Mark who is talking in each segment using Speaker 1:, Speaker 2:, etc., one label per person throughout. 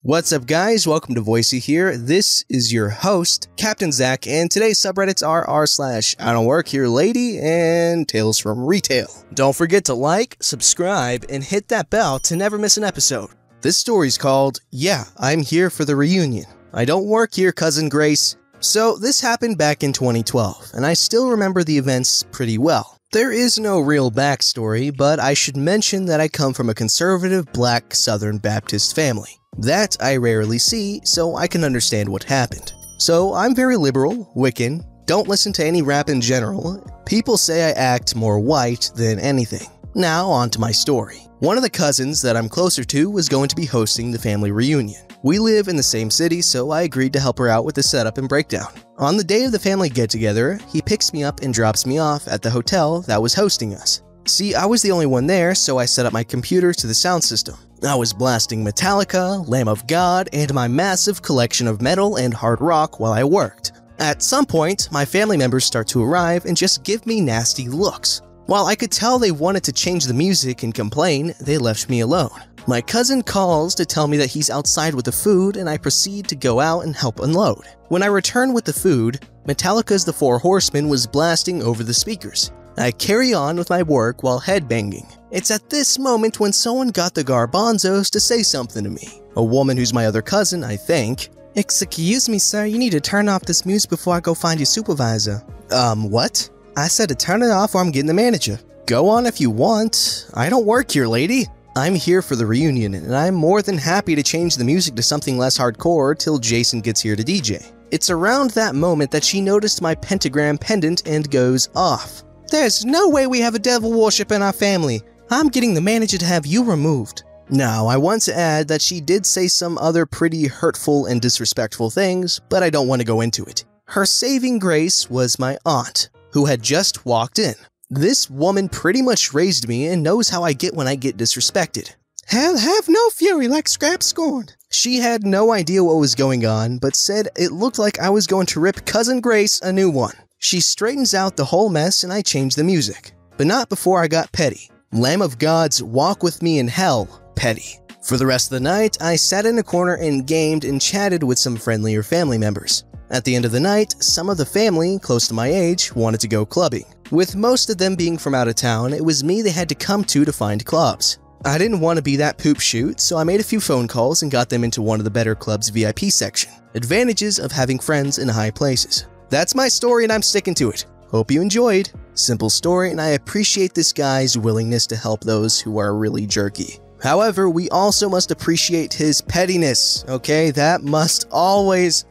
Speaker 1: What's up guys, welcome to Voicey here. This is your host, Captain Zach, and today's subreddits are r/IDontWorkHereLady and TalesFromRetail. Don't forget to like, subscribe, and hit that bell to never miss an episode. This story's called, Yeah, I'm Here for the Reunion. I don't work here, Cousin Grace. So this happened back in 2012, and I still remember the events pretty well. There is no real backstory, but I should mention that I come from a conservative black Southern Baptist family. That I rarely see, so I can understand what happened. So I'm very liberal, Wiccan, don't listen to any rap in general. People say I act more white than anything. Now on to my story. One of the cousins that I'm closer to was going to be hosting the family reunion. We live in the same city, so I agreed to help her out with the setup and breakdown. On the day of the family get-together, he picks me up and drops me off at the hotel that was hosting us. See, I was the only one there, so I set up my computer to the sound system. I was blasting Metallica, Lamb of God, and my massive collection of metal and hard rock while I worked. At some point, my family members start to arrive and just give me nasty looks. While I could tell they wanted to change the music and complain, they left me alone. My cousin calls to tell me that he's outside with the food, and I proceed to go out and help unload. When I return with the food, Metallica's The Four Horsemen was blasting over the speakers. I carry on with my work while headbanging. It's at this moment when someone got the garbanzos to say something to me. A woman who's my other cousin, I think. Excuse me, sir, you need to turn off this music before I go find your supervisor. What? I said to turn it off or I'm getting the manager. Go on if you want. I don't work here, lady. I'm here for the reunion, and I'm more than happy to change the music to something less hardcore till Jason gets here to DJ. It's around that moment that she noticed my pentagram pendant and goes off. There's no way we have a devil worship in our family. I'm getting the manager to have you removed. Now, I want to add that she did say some other pretty hurtful and disrespectful things, but I don't want to go into it. Her saving grace was my aunt, who had just walked in. This woman pretty much raised me and knows how I get when I get disrespected. Have no fury like scrap scorned. She had no idea what was going on, but said it looked like I was going to rip Cousin Grace a new one. She straightens out the whole mess and I change the music. But not before I got petty. Lamb of God's Walk With Me in Hell, petty. For the rest of the night, I sat in a corner and gamed and chatted with some friendlier family members. At the end of the night, some of the family, close to my age, wanted to go clubbing. With most of them being from out of town, it was me they had to come to find clubs. I didn't want to be that poop shoot, so I made a few phone calls and got them into one of the better club's VIP section. Advantages of having friends in high places. That's my story and I'm sticking to it. Hope you enjoyed. Simple story, and I appreciate this guy's willingness to help those who are really jerky. However, we also must appreciate his pettiness, okay? That must always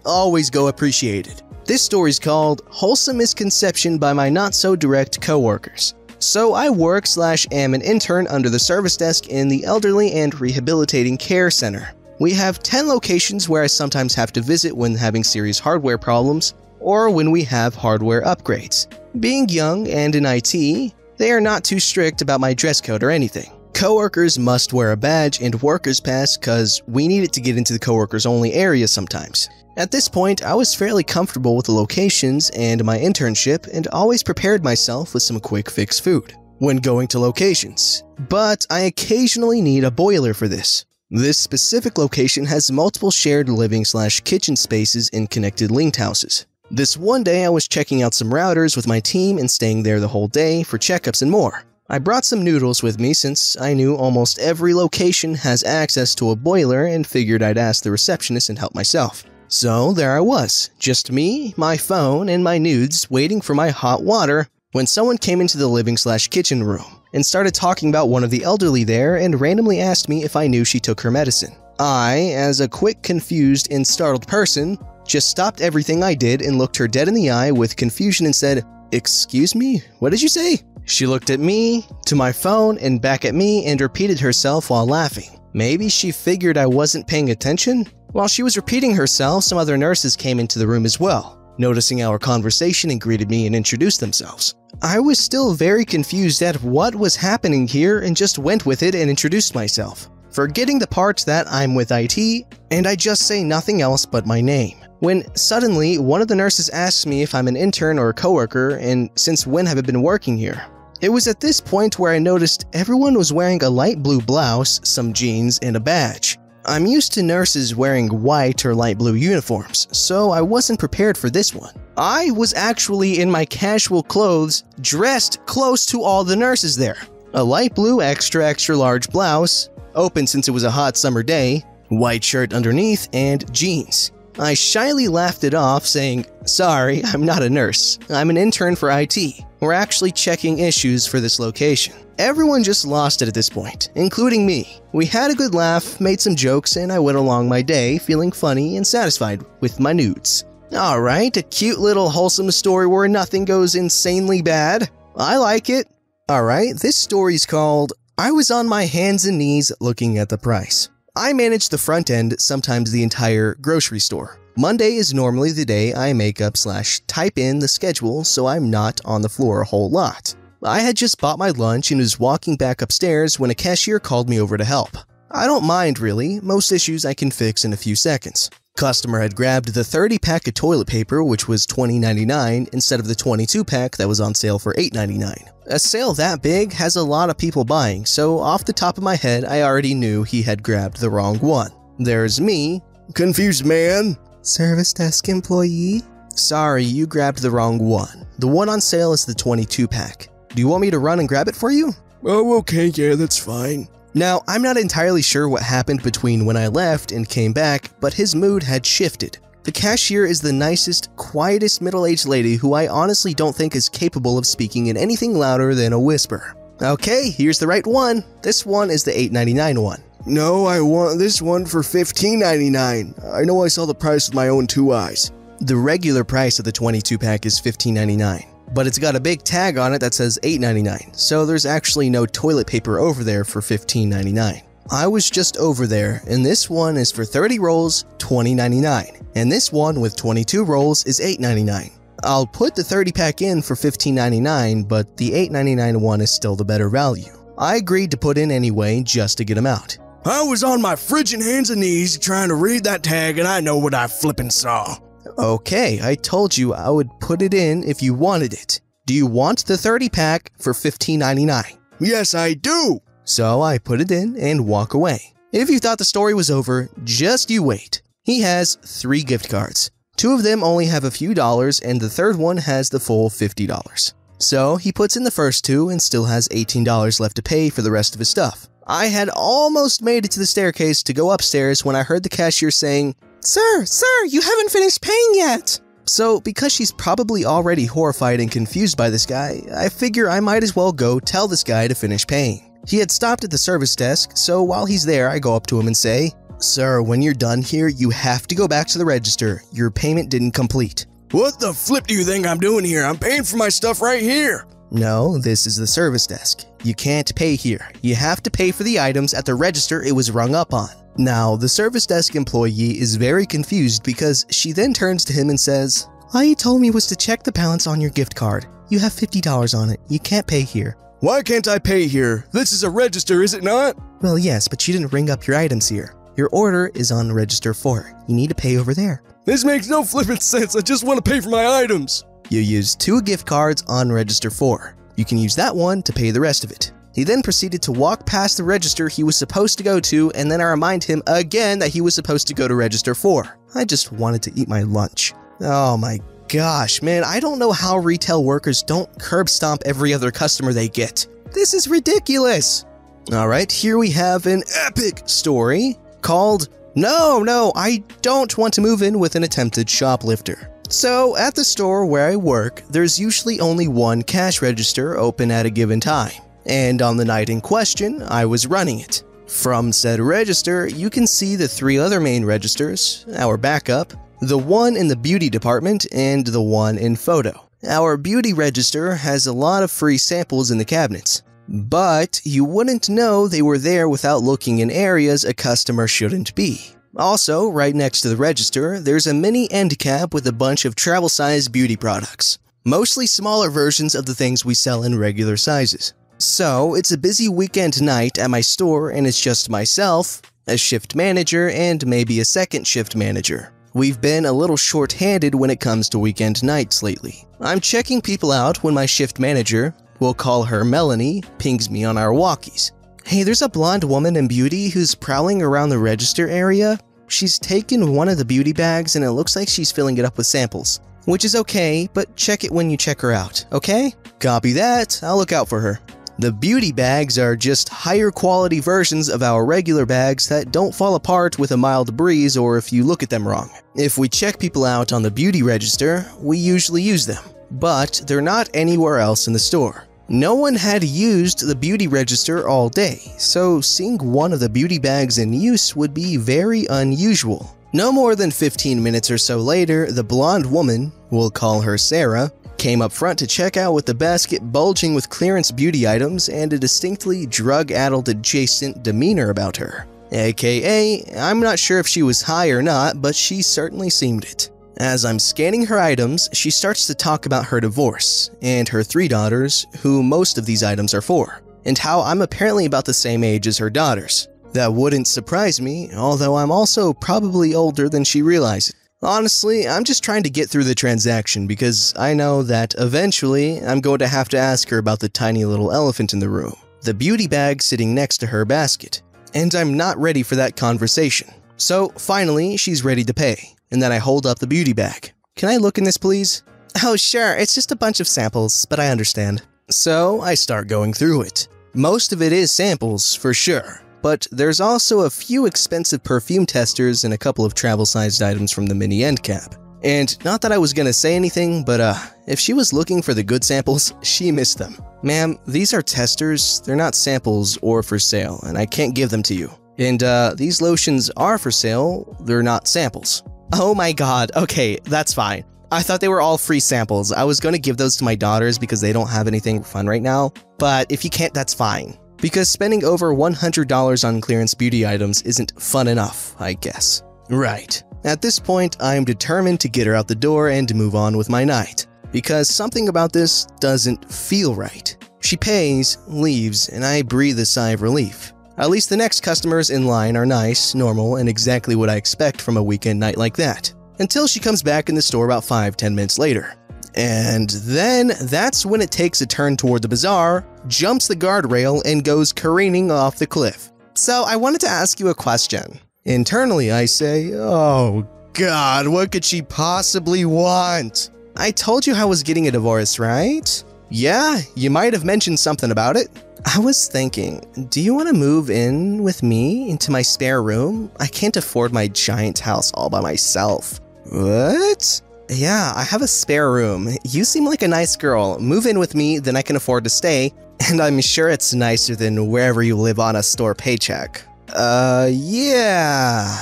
Speaker 1: go appreciated. This story's called Wholesome Misconception by my not-so-direct coworkers. So I work/am an intern under the service desk in the Elderly and Rehabilitating Care Center. We have 10 locations where I sometimes have to visit when having serious hardware problems, or when we have hardware upgrades. Being young and in IT, they are not too strict about my dress code or anything. Coworkers must wear a badge and workers pass cause we need it to get into the coworkers only area sometimes. At this point, I was fairly comfortable with the locations and my internship and always prepared myself with some quick fix food when going to locations. But I occasionally need a boiler for this. This specific location has multiple shared living/kitchen spaces in connected linked houses. This one day I was checking out some routers with my team and staying there the whole day for checkups and more. I brought some noodles with me since I knew almost every location has access to a boiler and figured I'd ask the receptionist and help myself. So there I was, just me, my phone, and my nudes waiting for my hot water when someone came into the living/kitchen room and started talking about one of the elderly there and randomly asked me if I knew she took her medicine. I, as a quick, confused, and startled person, just stopped everything I did and looked her dead in the eye with confusion and said, "Excuse me, what did you say?" She looked at me, to my phone, and back at me and repeated herself while laughing. Maybe she figured I wasn't paying attention? While she was repeating herself, some other nurses came into the room as well, noticing our conversation and greeted me and introduced themselves. I was still very confused at what was happening here and just went with it and introduced myself, forgetting the part that I'm with IT, and I just say nothing else but my name. When suddenly, one of the nurses asks me if I'm an intern or a coworker and since when have I been working here. It was at this point where I noticed everyone was wearing a light blue blouse, some jeans, and a badge. I'm used to nurses wearing white or light blue uniforms, so I wasn't prepared for this one. I was actually in my casual clothes, dressed close to all the nurses there. A light blue extra large blouse, open since it was a hot summer day, white shirt underneath, and jeans. I shyly laughed it off, saying, "Sorry, I'm not a nurse. I'm an intern for IT. We're actually checking issues for this location." Everyone just lost it at this point, including me. We had a good laugh, made some jokes, and I went along my day feeling funny and satisfied with my nudes. Alright, a cute little wholesome story where nothing goes insanely bad. I like it. Alright, this story's called, "I was on my hands and knees looking at the price." I manage the front end, sometimes the entire grocery store. Monday is normally the day I make up / type in the schedule so I'm not on the floor a whole lot. I had just bought my lunch and was walking back upstairs when a cashier called me over to help. I don't mind really, most issues I can fix in a few seconds. Customer had grabbed the 30-pack of toilet paper, which was $20.99 instead of the 22-pack that was on sale for $8.99. A sale that big has a lot of people buying, so off the top of my head I already knew he had grabbed the wrong one. There's me, "Confused man. Service desk employee. Sorry, you grabbed the wrong one. The one on sale is the 22-pack. Do you want me to run and grab it for you?" "Oh, okay, yeah, that's fine." Now, I'm not entirely sure what happened between when I left and came back, but his mood had shifted. The cashier is the nicest, quietest middle-aged lady who I honestly don't think is capable of speaking in anything louder than a whisper. Okay, here's the right one. This one is the $8.99 one. "No, I want this one for $15.99. I know I saw the price with my own 2 eyes." The regular price of the 22-pack is $15.99. But it's got a big tag on it that says $8.99, so there's actually no toilet paper over there for $15.99. I was just over there, and this one is for 30 rolls, $20.99, and this one with 22 rolls is $8.99. I'll put the 30-pack in for $15.99, but the $8.99 one is still the better value. I agreed to put in anyway just to get him out. "I was on my frigid hands and knees trying to read that tag, and I know what I flippin' saw." Okay, I told you I would put it in if you wanted it. Do you want the 30-pack for $15.99? "Yes, I do." So I put it in and walk away. If you thought the story was over, just you wait. He has 3 gift cards. 2 of them only have a few dollars and the third one has the full $50. So he puts in the first 2 and still has $18 left to pay for the rest of his stuff. I had almost made it to the staircase to go upstairs when I heard the cashier saying, Sir, you haven't finished paying yet." So, because she's probably already horrified and confused by this guy, I figure I might as well go tell this guy to finish paying. He had stopped at the service desk, so while he's there I go up to him and say, "Sir, when you're done here, you have to go back to the register. Your payment didn't complete." "What the flip do you think I'm doing here? I'm paying for my stuff right here." "No, this is the service desk. You can't pay here. You have to pay for the items at the register it was rung up on." Now, the service desk employee is very confused because she then turns to him and says, "All you told me was to check the balance on your gift card. You have $50 on it. You can't pay here." "Why can't I pay here? This is a register, is it not?" "Well, yes, but you didn't ring up your items here. Your order is on register 4. You need to pay over there." "This makes no flippin' sense. I just want to pay for my items." You use 2 gift cards on register 4. You can use that one to pay the rest of it. He then proceeded to walk past the register he was supposed to go to, and then I remind him again that he was supposed to go to register 4. I just wanted to eat my lunch. Oh my gosh, man, I don't know how retail workers don't curb stomp every other customer they get. This is ridiculous. Alright, here we have an epic story called No, I don't want to move in with an attempted shoplifter. So, at the store where I work, there's usually only one cash register open at a given time. And on the night in question, I was running it. From said register, you can see the 3 other main registers, our backup, the one in the beauty department, and the one in photo. Our beauty register has a lot of free samples in the cabinets, but you wouldn't know they were there without looking in areas a customer shouldn't be. Also, right next to the register, there's a mini end cap with a bunch of travel-sized beauty products, mostly smaller versions of the things we sell in regular sizes. So, it's a busy weekend night at my store and it's just myself, a shift manager, and maybe a second shift manager. We've been a little short-handed when it comes to weekend nights lately. I'm checking people out when my shift manager, we'll call her Melanie, pings me on our walkies. "Hey, there's a blonde woman in beauty who's prowling around the register area. She's taken one of the beauty bags and it looks like she's filling it up with samples. Which is okay, but check it when you check her out, okay?" "Copy that, I'll look out for her." The beauty bags are just higher quality versions of our regular bags that don't fall apart with a mild breeze or if you look at them wrong. If we check people out on the beauty register, we usually use them, but they're not anywhere else in the store. No one had used the beauty register all day, so seeing one of the beauty bags in use would be very unusual. No more than 15 minutes or so later, the blonde woman, we'll call her Sarah, came up front to check out with the basket bulging with clearance beauty items and a distinctly drug-addled adjacent demeanor about her. AKA, I'm not sure if she was high or not, but she certainly seemed it. As I'm scanning her items, she starts to talk about her divorce, and her 3 daughters, who most of these items are for, and how I'm apparently about the same age as her daughters. That wouldn't surprise me, although I'm also probably older than she realizes. Honestly, I'm just trying to get through the transaction because I know that eventually I'm going to have to ask her about the tiny little elephant in the room, the beauty bag sitting next to her basket, and I'm not ready for that conversation. So finally, she's ready to pay, and then I hold up the beauty bag. "Can I look in this, please?" "Oh sure, it's just a bunch of samples, but I understand." So I start going through it. Most of it is samples, for sure. But there's also a few expensive perfume testers and a couple of travel-sized items from the mini end cap. And not that I was gonna say anything, but if she was looking for the good samples, she missed them. "Ma'am, these are testers, they're not samples or for sale, and I can't give them to you. And these lotions are for sale, they're not samples." "Oh my god, okay, that's fine. I thought they were all free samples. I was gonna give those to my daughters because they don't have anything fun right now, but if you can't, that's fine." Because spending over $100 on clearance beauty items isn't fun enough, I guess. Right. At this point, I'm determined to get her out the door and move on with my night, because something about this doesn't feel right. She pays, leaves, and I breathe a sigh of relief. At least the next customers in line are nice, normal, and exactly what I expect from a weekend night like that. Until she comes back in the store about 5-10 minutes later. And then that's when it takes a turn toward the bazaar, jumps the guardrail, and goes careening off the cliff. "So I wanted to ask you a question." Internally, I say, "Oh god, what could she possibly want?" "I told you I was getting a divorce, right?" "Yeah, you might have mentioned something about it." "I was thinking, do you want to move in with me into my spare room? I can't afford my giant house all by myself." "What?" "Yeah, I have a spare room. You seem like a nice girl. Move in with me, then I can afford to stay. And I'm sure it's nicer than wherever you live on a store paycheck." Yeah.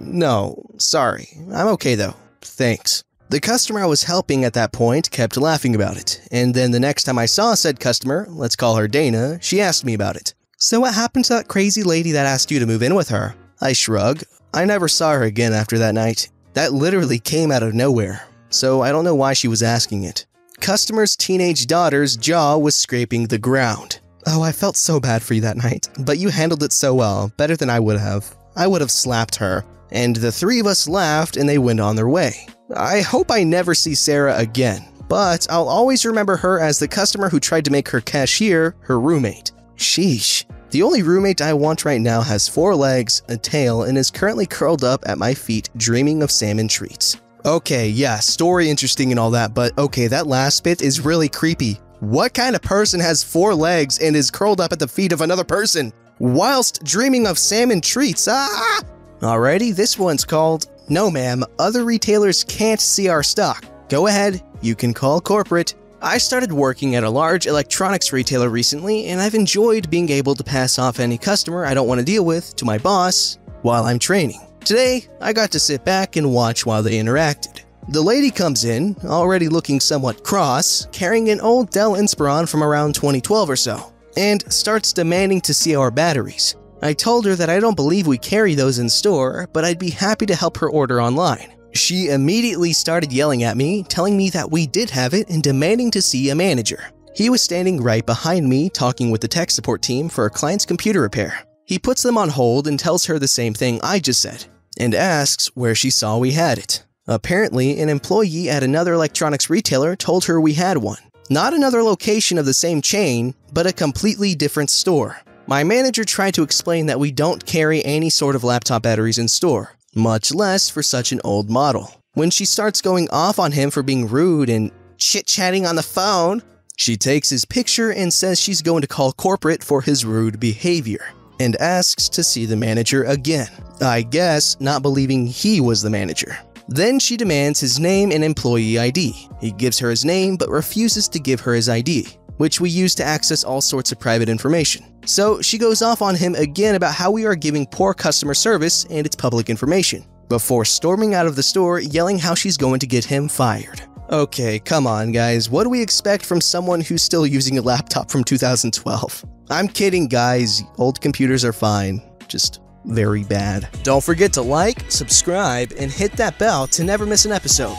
Speaker 1: No, sorry. I'm okay though. Thanks." The customer I was helping at that point kept laughing about it, and then the next time I saw said customer, let's call her Dana, she asked me about it. "So what happened to that crazy lady that asked you to move in with her?" I shrug. I never saw her again after that night. That literally came out of nowhere, so I don't know why she was asking it. Customer's teenage daughter's jaw was scraping the ground. "Oh, I felt so bad for you that night, but you handled it so well, better than I would have. I would have slapped her." And the 3 of us laughed and they went on their way. I hope I never see Sarah again, but I'll always remember her as the customer who tried to make her cashier her roommate. Sheesh. The only roommate I want right now has 4 legs, a tail, and is currently curled up at my feet dreaming of salmon treats. Okay, yeah, story interesting and all that, but okay, that last bit is really creepy. What kind of person has 4 legs and is curled up at the feet of another person whilst dreaming of salmon treats? Ah! Alrighty, this one's called, "No ma'am, other retailers can't see our stock. Go ahead, you can call corporate." I started working at a large electronics retailer recently, and I've enjoyed being able to pass off any customer I don't want to deal with to my boss while I'm training. Today, I got to sit back and watch while they interacted. The lady comes in, already looking somewhat cross, carrying an old Dell Inspiron from around 2012 or so, and starts demanding to see our batteries. I told her that I don't believe we carry those in store, but I'd be happy to help her order online. She immediately started yelling at me, telling me that we did have it and demanding to see a manager. He was standing right behind me talking with the tech support team for a client's computer repair. He puts them on hold and tells her the same thing I just said, and asks where she saw we had it. Apparently, an employee at another electronics retailer told her we had one. Not another location of the same chain, but a completely different store. My manager tried to explain that we don't carry any sort of laptop batteries in store, much less for such an old model. When she starts going off on him for being rude and chit-chatting on the phone, she takes his picture and says she's going to call corporate for his rude behavior, and asks to see the manager again, I guess not believing he was the manager. Then she demands his name and employee ID. He gives her his name but refuses to give her his ID, which we use to access all sorts of private information. So she goes off on him again about how we are giving poor customer service and it's public information, before storming out of the store yelling how she's going to get him fired. Okay, come on guys, what do we expect from someone who's still using a laptop from 2012? I'm kidding guys, old computers are fine, just very bad. Don't forget to like, subscribe, and hit that bell to never miss an episode.